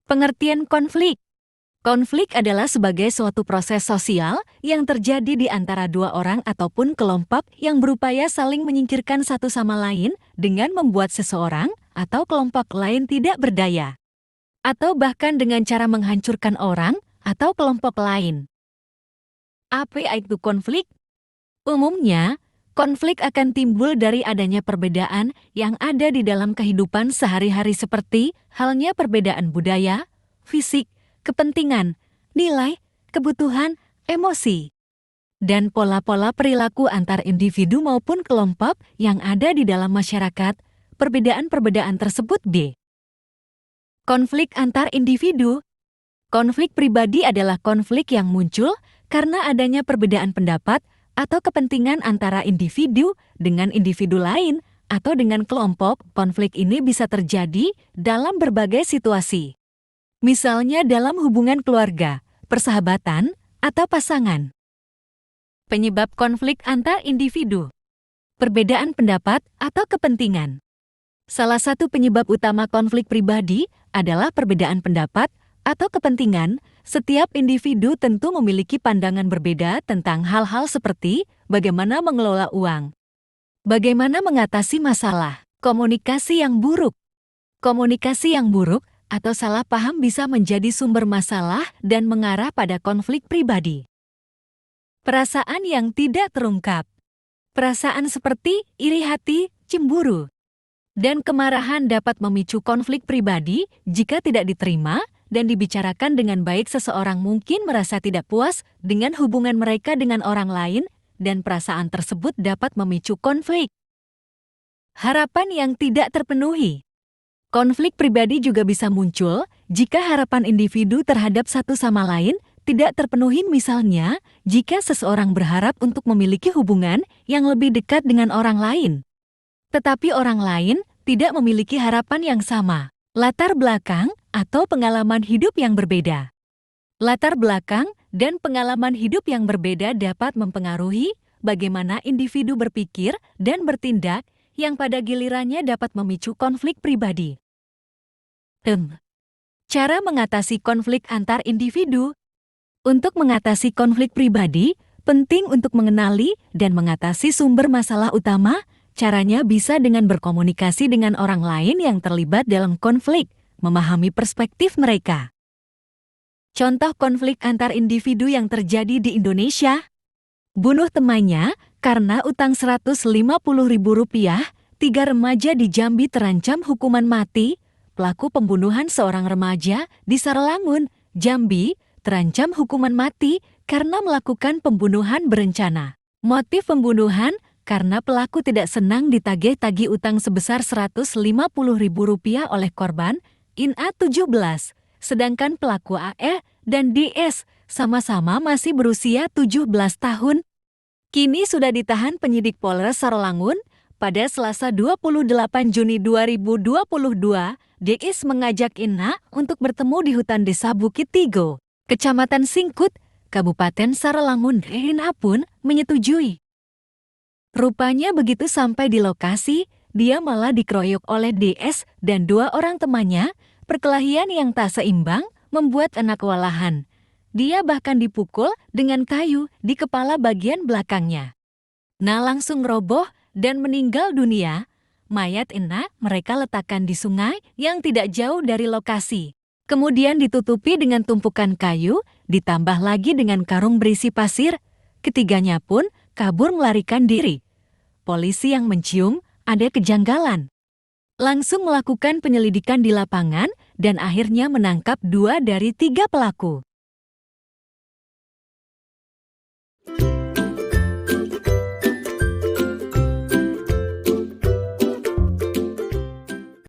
Pengertian konflik. Konflik adalah sebagai suatu proses sosial yang terjadi di antara dua orang ataupun kelompok yang berupaya saling menyingkirkan satu sama lain dengan membuat seseorang atau kelompok lain tidak berdaya. Atau bahkan dengan cara menghancurkan orang atau kelompok lain. Apa itu konflik? Umumnya, konflik akan timbul dari adanya perbedaan yang ada di dalam kehidupan sehari-hari seperti halnya perbedaan budaya, fisik, kepentingan, nilai, kebutuhan, emosi, dan pola-pola perilaku antar individu maupun kelompok yang ada di dalam masyarakat. Perbedaan-perbedaan tersebut b. Konflik antar individu. Konflik pribadi adalah konflik yang muncul karena adanya perbedaan pendapat atau kepentingan antara individu dengan individu lain atau dengan kelompok. Konflik ini bisa terjadi dalam berbagai situasi. Misalnya dalam hubungan keluarga, persahabatan, atau pasangan. Penyebab konflik antar individu. Perbedaan pendapat atau kepentingan. Salah satu penyebab utama konflik pribadi adalah perbedaan pendapat atau kepentingan. Setiap individu tentu memiliki pandangan berbeda tentang hal-hal seperti bagaimana mengelola uang, bagaimana mengatasi masalah, komunikasi yang buruk. Komunikasi yang buruk atau salah paham bisa menjadi sumber masalah dan mengarah pada konflik pribadi. Perasaan yang tidak terungkap. Perasaan seperti iri hati, cemburu, dan kemarahan dapat memicu konflik pribadi jika tidak diterima dan dibicarakan dengan baik. Seseorang mungkin merasa tidak puas dengan hubungan mereka dengan orang lain dan perasaan tersebut dapat memicu konflik. Harapan yang tidak terpenuhi. Konflik pribadi juga bisa muncul jika harapan individu terhadap satu sama lain tidak terpenuhi. Misalnya, jika seseorang berharap untuk memiliki hubungan yang lebih dekat dengan orang lain, tetapi orang lain tidak memiliki harapan yang sama. Latar belakang atau pengalaman hidup yang berbeda. Latar belakang dan pengalaman hidup yang berbeda dapat mempengaruhi bagaimana individu berpikir dan bertindak yang pada gilirannya dapat memicu konflik pribadi. Cara mengatasi konflik antar individu. Untuk mengatasi konflik pribadi, penting untuk mengenali dan mengatasi sumber masalah utama. Caranya bisa dengan berkomunikasi dengan orang lain yang terlibat dalam konflik, memahami perspektif mereka. Contoh konflik antar individu yang terjadi di Indonesia. Bunuh temannya karena utang Rp150.000. 3 remaja di Jambi terancam hukuman mati. Pelaku pembunuhan seorang remaja di Sarolangun, Jambi, terancam hukuman mati karena melakukan pembunuhan berencana. Motif pembunuhan karena pelaku tidak senang ditagih-tagih utang sebesar Rp150.000 oleh korban, INA 17, sedangkan pelaku AE dan DS sama-sama masih berusia 17 tahun. Kini sudah ditahan penyidik Polres Sarolangun. Pada Selasa 28 Juni 2022, DS mengajak INA untuk bertemu di hutan desa Bukit Tigo, Kecamatan Singkut, Kabupaten Sarolangun. INA pun menyetujui. Rupanya begitu sampai di lokasi, dia malah dikeroyok oleh DS dan 2 orang temannya. Perkelahian yang tak seimbang membuat anak kewalahan. Dia bahkan dipukul dengan kayu di kepala bagian belakangnya. Langsung roboh dan meninggal dunia. Mayat INA mereka letakkan di sungai yang tidak jauh dari lokasi. Kemudian ditutupi dengan tumpukan kayu, ditambah lagi dengan karung berisi pasir. Ketiganya pun kabur melarikan diri. Polisi yang mencium ada kejanggalan. Langsung melakukan penyelidikan di lapangan dan akhirnya menangkap 2 dari 3 pelaku.